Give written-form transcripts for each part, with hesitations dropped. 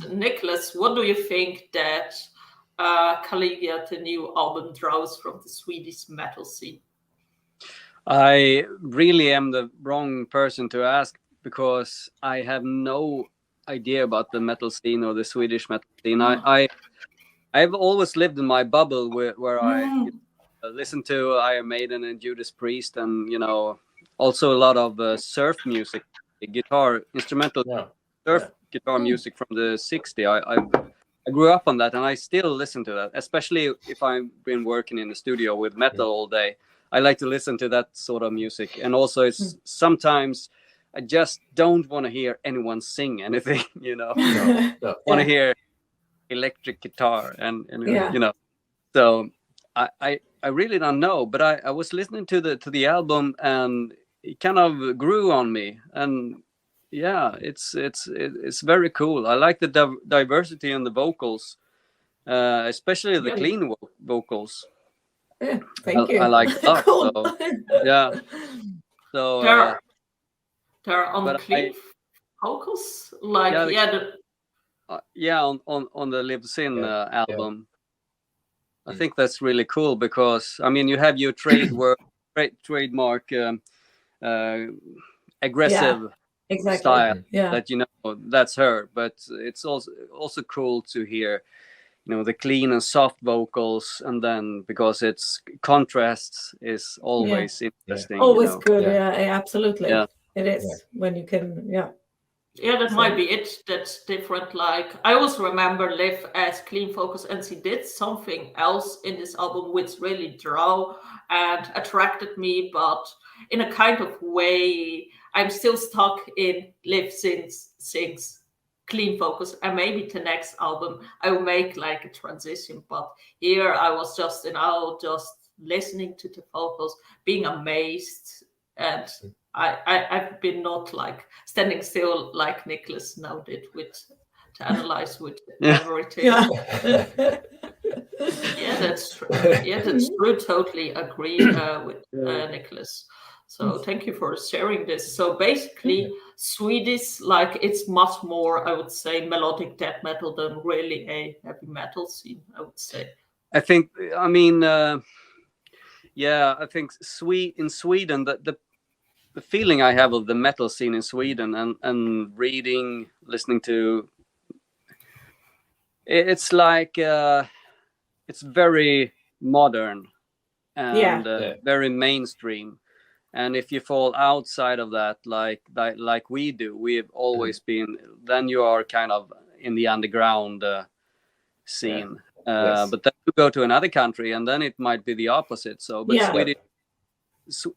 Niklas, what do you think that Kailyuga, the new album, draws from the Swedish metal scene? I really am the wrong person to ask because I have no idea about the metal scene or the Swedish metal scene. I've always lived in my bubble where I listen to Iron Maiden and Judas Priest, and also a lot of surf music, guitar, instrumental surf guitar music from the '60s. I grew up on that, and I still listen to that, especially if I've been working in the studio with metal all day. I like to listen to that sort of music, and also it's sometimes I just don't want to hear anyone sing anything. Want to hear electric guitar and So I really don't know, but I was listening to the album, and it kind of grew on me, and it's very cool. I like the diversity in the vocals, especially the clean vocals. Yeah, thank you. I like that. Cool. So they're on clean vocals, like on the Liv Sin album. I think that's really cool because you have your trademark aggressive style that that's her, but it's also cool to hear the clean and soft vocals, and then because it's contrasts is always interesting. Always good. Absolutely. It is when you can that might be it. That's different. Like I always remember Liv as clean vocals, and she did something else in this album which really drew and attracted me, but in a kind of way I'm still stuck in Liv sings clean vocals, and maybe the next album I will make like a transition, but here I was just just listening to the vocals, being amazed, and I've been not like standing still like Niklas now did to analyze with everything. That's true. Totally agree with Niklas. So thank you for sharing this. So basically, Swedish, like it's much more, I would say, melodic death metal than really a heavy metal scene, I would say. I think, I think in Sweden, the feeling I have of the metal scene in Sweden and reading, listening to, it's like, it's very modern and very mainstream. And if you fall outside of that, like we do, we've always been, then you are kind of in the underground scene. But then you go to another country, and then it might be the opposite. So, but Sweden,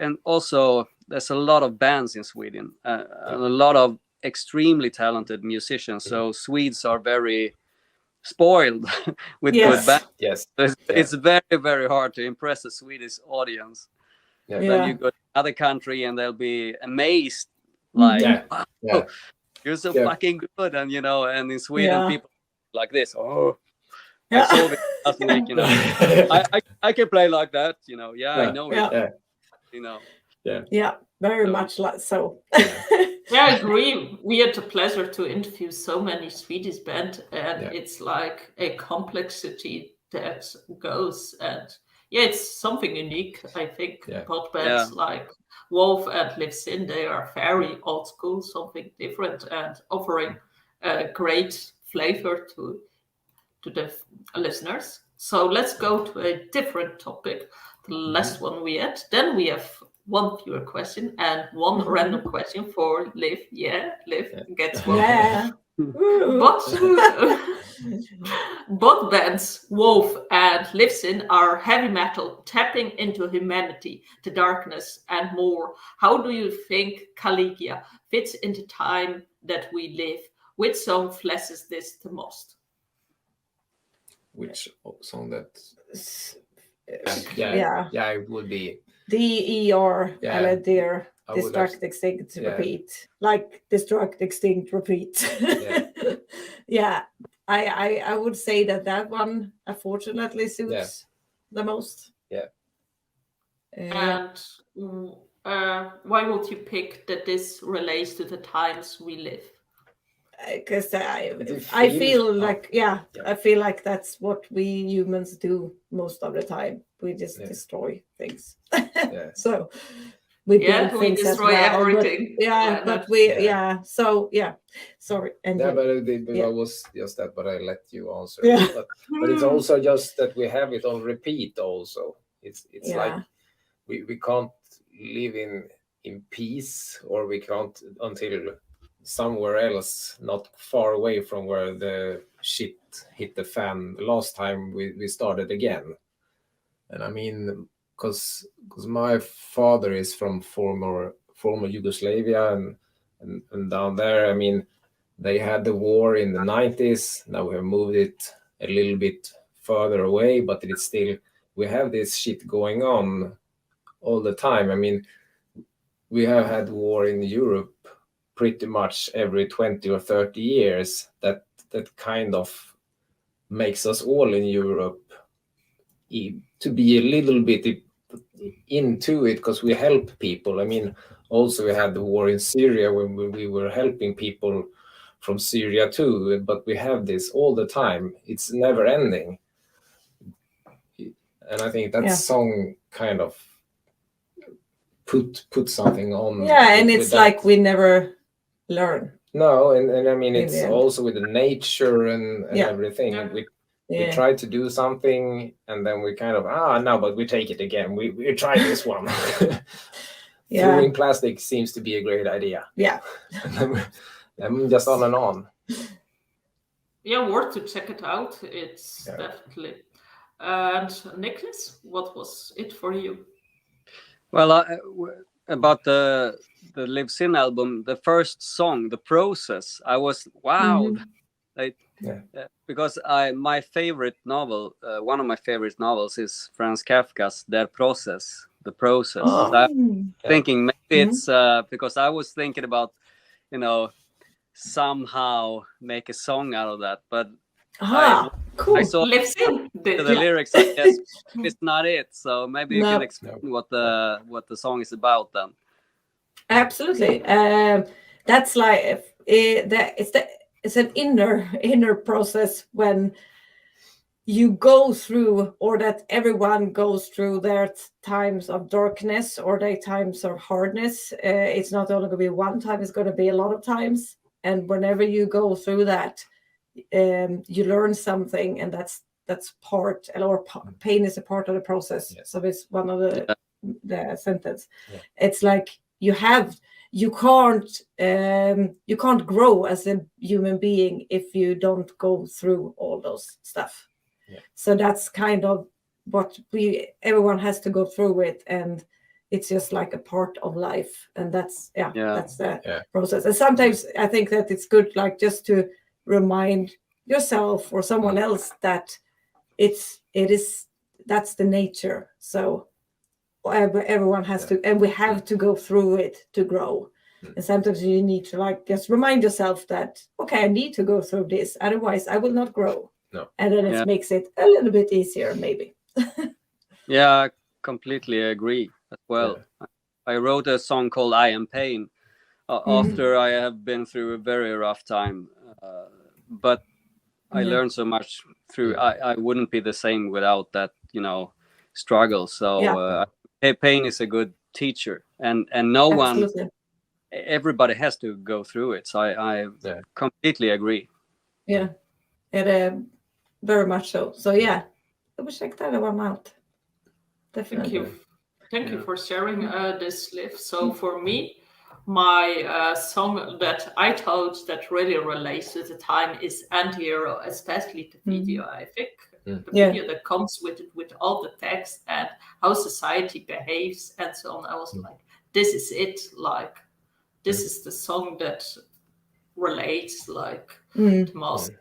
and also there's a lot of bands in Sweden, and a lot of extremely talented musicians. So Swedes are very spoiled with good bands. Yes, it's very, very hard to impress a Swedish audience. Then you go to another country and they'll be amazed, like, wow, you're so fucking good, and and in Sweden people like this. I saw it last week, I can play like that, I know it, very much like so. I agree. We had the pleasure to interview so many Swedish bands, and it's like a complexity that goes, and it's something unique, I think. Both bands like Wolf and Liv Sin, they are very old school, something different, and offering a great flavor to the listeners. So let's go to a different topic, the last one we had. Then we have one viewer question and one random question for Liv. Liv gets one. Both bands, Wolf and Liv Sin, are heavy metal, tapping into humanity, the darkness, and more. How do you think Kailyuga fits into time that we live? Which song fleshes this the most? Which song that? It would be DER, eller Der. destruct, extinct, repeat. Like destruct, extinct, repeat. Yeah. I would say that one unfortunately suits the most. Yeah. And why would you pick that this relates to the times we live? Because I feel like I feel like that's what we humans do most of the time. We just destroy things. So we build things destroy everything. But we so sorry. And but I was just that, but I let you answer. But it's also just that we have it on repeat. Also, it's like we can't live in peace, or we can't until somewhere else, not far away from where the shit hit the fan last time we started again. And I mean, because my father is from former Yugoslavia, and down there, I mean, they had the war in the 90s. Now we have moved it a little bit further away, but it's still, we have this shit going on all the time. I mean, we have had war in Europe pretty much every 20 or 30 years. That kind of makes us all in Europe to be a little bit into it, because we help people. I mean, also we had the war in Syria when we were helping people from Syria too, but we have this all the time. It's never ending. And I think that song kind of put something on. And it's like we never learn. No, and I mean, it's also with the nature and everything. We try to do something, and then we kind of no, but we take it again. We try this one. Throwing plastic seems to be a great idea. And just on and on. Yeah, worth to check it out. It's definitely. And Niklas, what was it for you? Well, about the Liv Sin album, the first song, The Process, I was wowed. Because my favorite novel, one of my favorite novels, is Franz Kafka's Der Prozess, The Process. I'm thinking maybe it's because I was thinking about, somehow make a song out of that, but cool. I saw Liv Sin the lyrics. I guess it's not it. So maybe you can explain what the song is about then. Absolutely. That's like it's an inner process when you go through, or that everyone goes through their times of darkness or their times of hardness. It's not only going to be one time; it's going to be a lot of times. And whenever you go through that, you learn something, and that's part, or pain is a part of the process. So it's one of the sentence. It's like you can't grow as a human being if you don't go through all those stuff. So that's kind of what everyone has to go through it, and it's just like a part of life, and that's the process. And sometimes I think that it's good, like, just to remind yourself or someone else that that's the nature. So everyone has to, and we have to go through it to grow. And sometimes you need to, like, just remind yourself that, okay, I need to go through this, otherwise I will not grow. And then it makes it a little bit easier, maybe. I completely agree as well. I wrote a song called I Am Pain after I have been through a very rough time, but I learned so much through. I wouldn't be the same without that struggle. So pain is a good teacher, and no one, everybody has to go through it. So I completely agree. Very much so. So I will check that one out. Definitely. Thank you for sharing this, Liv. So for me, my song that I thought that really relates to the time is Anti-Hero, especially the video. I think the video that comes with it, with all the text and how society behaves and so on. I was like, this is it. Like, this is the song that relates like the most.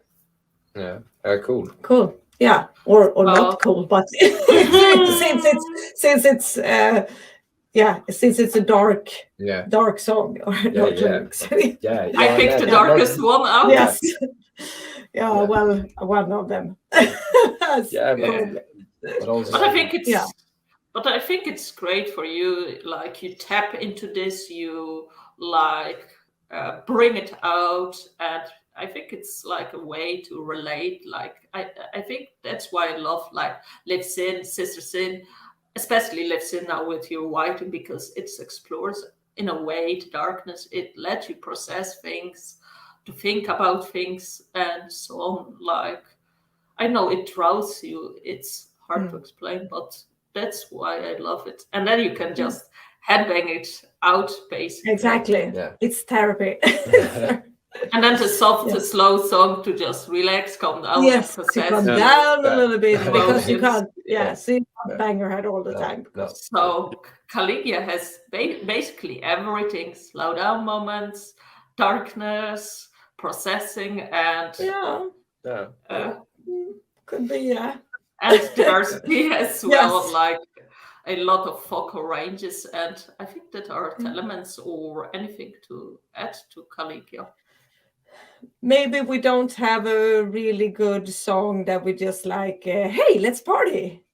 Cool. Yeah, or not cool, but since it's Yeah, since it's a dark song or dark yeah. lyrics. Yeah, I picked the darkest one out. Yes. Yeah, well, one of them. Yeah, but also, but I think it's but I think it's great for you. Like you tap into this, you like bring it out, and I think it's like a way to relate. Like I think that's why I love like Liv Sin, Sister Sin, especially Liv Sin now with your writing, because it explores in a way the darkness. It lets you process things, to think about things, and so on. Like I know it draws you. It's hard to explain, but that's why I love it. And then you can just headbang it out, basically. Exactly. Yeah. It's therapy. And then the soft, slow song to just relax, calm down, yes, and to process. calm down a little bit, because you emotions. can't, so you can't bang your head all the time. So Kailyuga has basically everything: slow down moments, darkness, processing, and could be, and diversity as well, Yes. like a lot of vocal ranges. And I think that are elements or anything to add to Kailyuga. Maybe we don't have a really good song that we just like, hey, let's party.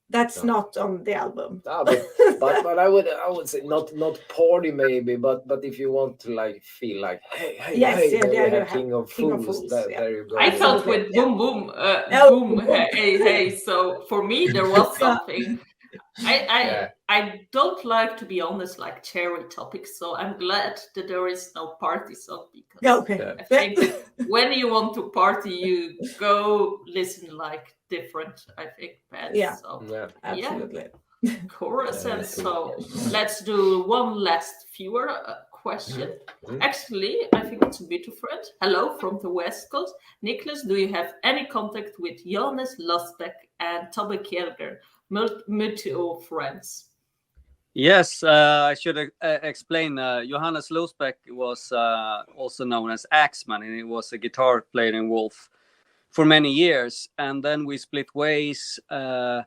That's not on the album. No, but I would say not party maybe, but if you want to like feel like hey, we have King of Fools. There you go. I felt with boom boom boom hey. So for me there was something. I don't like, to be honest, like cherry topics. So I'm glad that there is no party song, because I think when you want to party, you go listen like different, I think, bands. Yeah. So, absolutely. Chorus. And so let's do one last viewer question. Actually, I think it's a bit different. Hello from the West Coast. Niklas, do you have any contact with Johannes Losbeck and Tobbe Kierger, mutual friends? Yes, I should explain. Johannes Losbeck was also known as Axman, and he was a guitar player in Wolf for many years. And then we split ways. And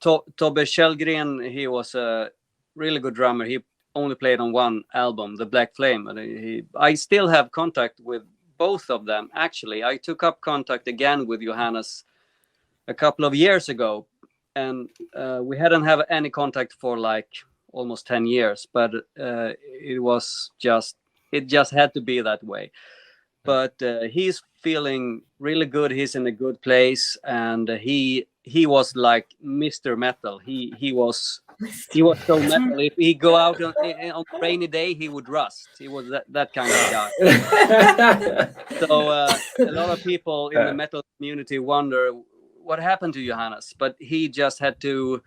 Tobbe Kjellgren, he was a really good drummer. He only played on one album, The Black Flame. And I still have contact with both of them. Actually, I took up contact again with Johannes a couple of years ago. And we hadn't have any contact for like almost 10 years, but it just had to be that way. But he's feeling really good. He's in a good place, and he was like Mr. Metal. He was so metal. If he go out on a rainy day, he would rust. He was that kind of guy. So a lot of people in the metal community wonder what happened to Johannes, but he just had to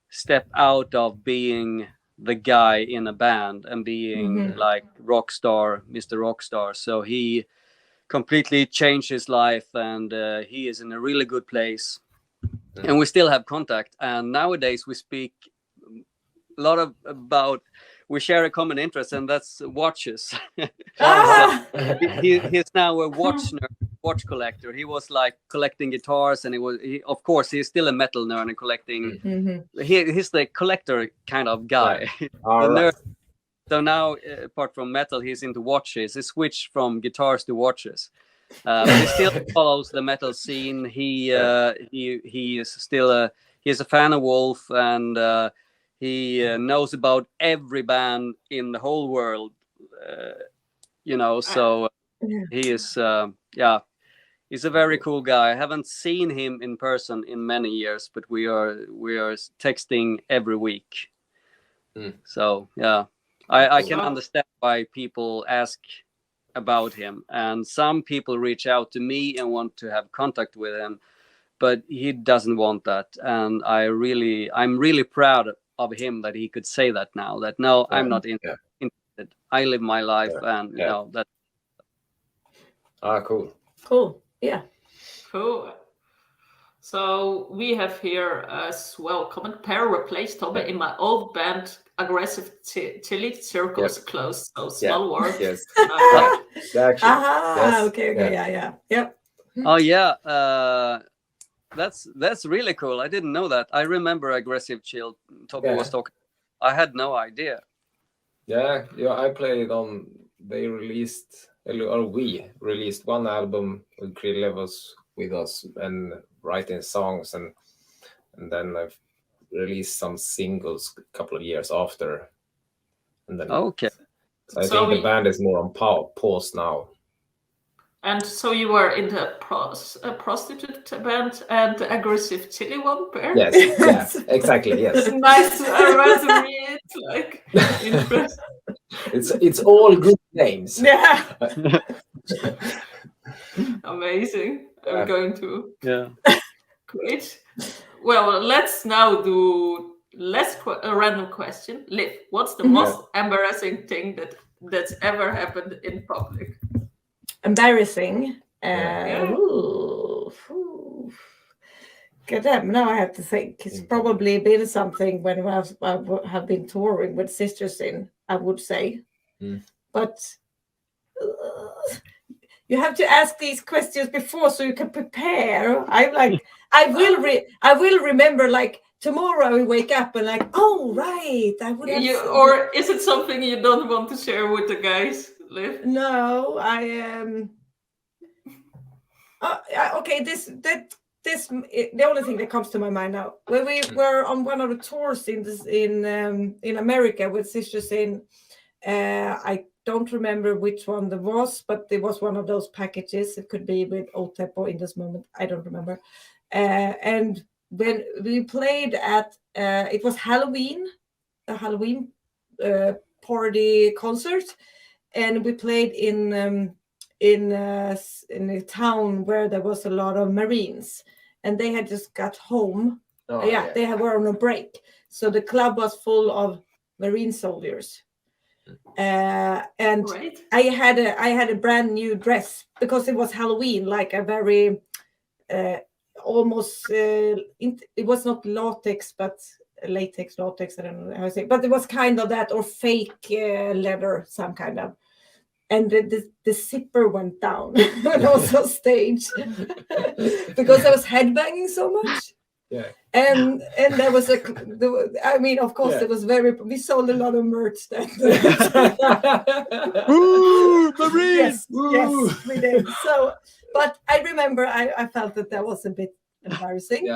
step out of being the guy in a band and being like Mr. Rockstar. So he completely changed his life, and he is in a really good place. And we still have contact. And nowadays we speak a lot we share a common interest, and that's watches. He's now a watch collector. He was like collecting guitars, and of course he's still a metal nerd and collecting. He's the collector kind of guy. Nerd. So now, apart from metal, he's into watches. He switched from guitars to watches. But he still follows the metal scene. He is still he's a fan of Wolf, and he knows about every band in the whole world. So he is he's a very cool guy. I haven't seen him in person in many years, but we are texting every week. So I can understand why people ask about him, and some people reach out to me and want to have contact with him, but he doesn't want that. And I'm really proud of him that he could say that now, that no, I'm not interested. I live my life, and that. Cool. Yeah. Cool. So we have here as well comment: pair replaced Tobbe in my old band. Aggressive Tilly circles close. So small world. Yes. Okay. Yeah. Oh yeah. That's really cool. I didn't know that. I remember Aggressive Chill. Tobbe was talking I had no idea. Yeah, I played on. They released, or we released one album with Krille was with us and writing songs, and then I've released some singles a couple of years after, and then Okay. So I think the band is more on pause now. And so you were in the prostitute band and the aggressive chili one, Bear? Yes, yeah, exactly, yes. Nice resume. It's like interesting. It's all good names. Yeah. Amazing. Yeah. I'm going to. Yeah. Great. Well, let's now do a random question. Liv, what's the most embarrassing thing that's ever happened in public? Embarrassing. Yeah. God damn, now I have to think. It's probably been something when I have been touring with Sister Sin, I would say. But you have to ask these questions before so you can prepare. I'm like, I will remember, like, tomorrow we wake up and like, oh right, I would have. Or is it something you don't want to share with the guys, Liv? No, I am. Okay, the only thing that comes to my mind now, when we were on one of the tours in America with Sister Sin, I don't remember which one there was, but it was one of those packages. It could be with OTEP or in this moment, I don't remember. And when we played at, it was Halloween, a Halloween party concert, and we played in a town where there was a lot of Marines, and they had just got home. They were on a break, so the club was full of Marine soldiers. And right. I had a brand new dress because it was Halloween, like a very almost it was not latex, but latex, I don't know how to say, but it was kind of that, or fake leather, some kind of. And the zipper went down when I was on stage because I was headbanging so much. Yeah. And there was of course, there was we sold a lot of merch then. Woo, Marines! Yes, we did. So, but I remember I felt that was a bit embarrassing.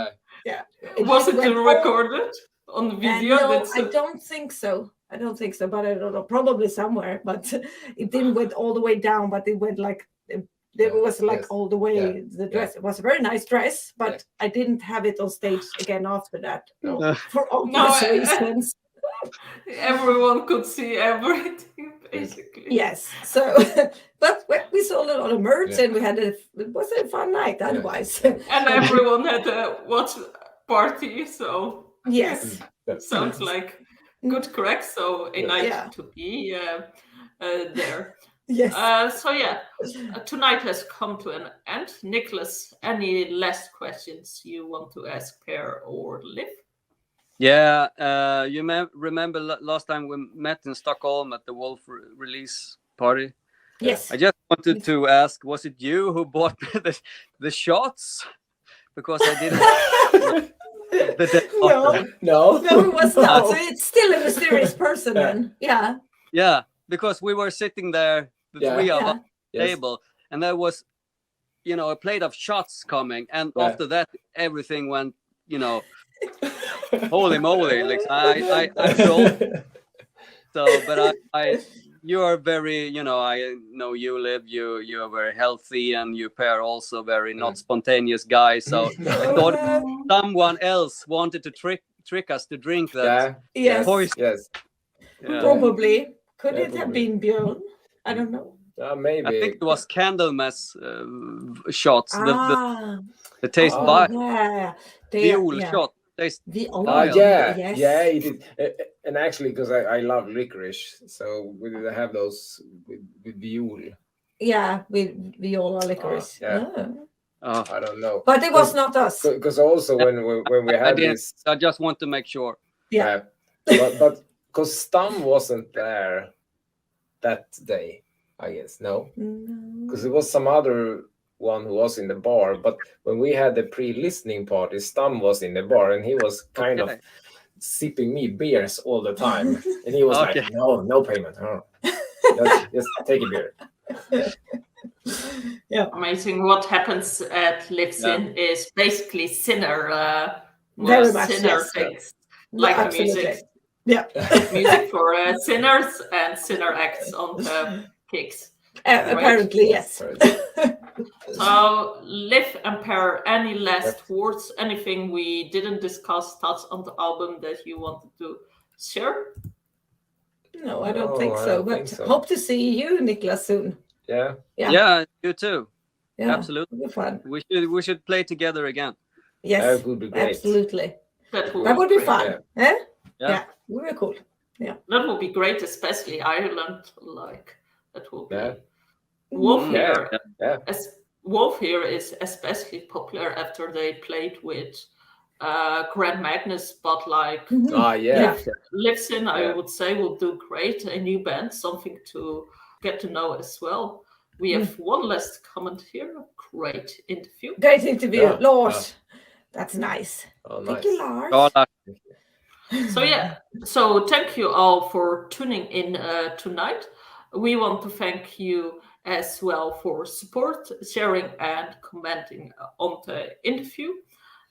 Yeah. Was it recorded on the video? No, I don't think so. But I don't know, probably somewhere, but it didn't went all the way down, but it went like, it was like all the way, the dress. It was a very nice dress, but I didn't have it on stage again after that, for obvious reasons. Everyone could see everything, basically. Yes, so, but we sold a lot of merch, and it was a fun night otherwise. And everyone had a watch party, so yes. Sounds like good, correct. So a night to be there. Yes. Tonight has come to an end. Niklas, any last questions you want to ask Per or Liv? Yeah, you remember last time we met in Stockholm at the Wolf release party? Yes. I just wanted to ask, was it you who bought the shots? Because I didn't. No, it was not. So it's still a mysterious person then. Yeah. Yeah, because we were sitting there, the three of us at the table, and there was, a plate of shots coming, and after that, everything went, holy moly! Like I told. So, but you are very, I know you Liv, you are very healthy, and you Per also very not spontaneous guy. So I thought someone else wanted to trick us to drink that. Yes. Yes. Yeah. Probably. Could it have been Björn? I don't know. Maybe. I think it was Candlemass shots. The taste Viol shot. Yes. It is. And actually, because I love licorice, so we did have those with Viol. Yeah, with Viola licorice. I don't know, but it was not us. Because also when we had this, I just want to make sure. Yeah. But because Stam wasn't there that day, I guess. No, because it was some other one who was in the bar. But when we had the pre-listening party, Stam was in the bar, and he was kind of sipping me beers all the time, and he was Okay. like, no payment. Oh. Just take a beer. Yeah. Amazing. What happens at Liv Sin is basically sinner, Very much, sinner yes. things, like the Absolutely. music. Yeah. Music for sinners and sinner acts on the gigs. Apparently, yes. So, Liv and Per, any last words, anything we didn't discuss, thoughts on the album that you wanted to share? No, I don't think so. But hope to see you, Niklas, soon. Yeah. Yeah, you too. Yeah, Absolutely. it'll be fun. We should play together again. Yes, That would be great. absolutely. That would be fun. Yeah. Yeah, very cool. Yeah, that would be great, especially Ireland. Like that will be. Yeah. Wolf here, Yeah. Wolf here is especially popular after they played with Grand Magnus, but like Liv Sin, I would say, will do great. A new band, something to get to know as well. We have one last comment here. Great interview. Great interview, Yeah. Lars. That's nice. Oh, Thank nice. you, Lars. So thank you all for tuning in tonight. We want to thank you as well for support, sharing, and commenting on the interview.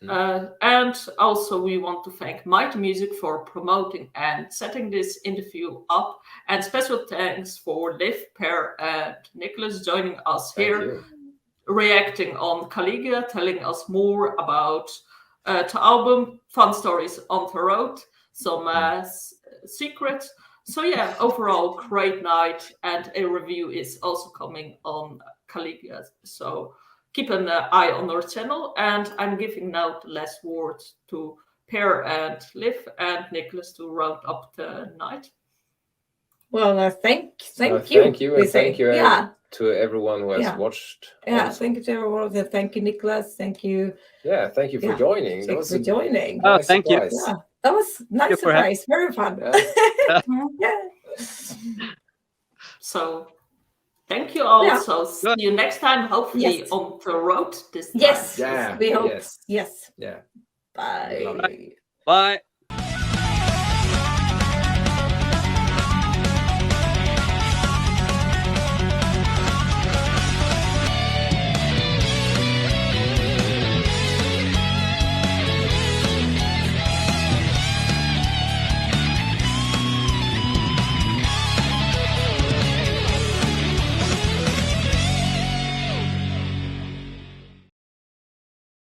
And also we want to thank Mighty Music for promoting and setting this interview up. And special thanks for Liv, Per, and Niklas joining us here, reacting on Kailyuga, telling us more about the album, fun stories on the road, some secrets. So yeah, overall great night, and a review is also coming on Kailyuga. So keep an eye on our channel, and I'm giving now the last word to Per and Liv and Niklas to round up the night. Well, thank you. Thank you, and thank you to everyone who has watched. Yeah, thank you to everyone. Thank you, Niklas. Thank you. Yeah, thank you for joining. Thanks for joining. Oh, thank you. Yeah, that was nice surprise. Very fun. Yeah. So thank you all. So see you next time, hopefully on the road this time. Yes. Yeah. We hope. Yes. Yes. Yeah. Bye. Bye.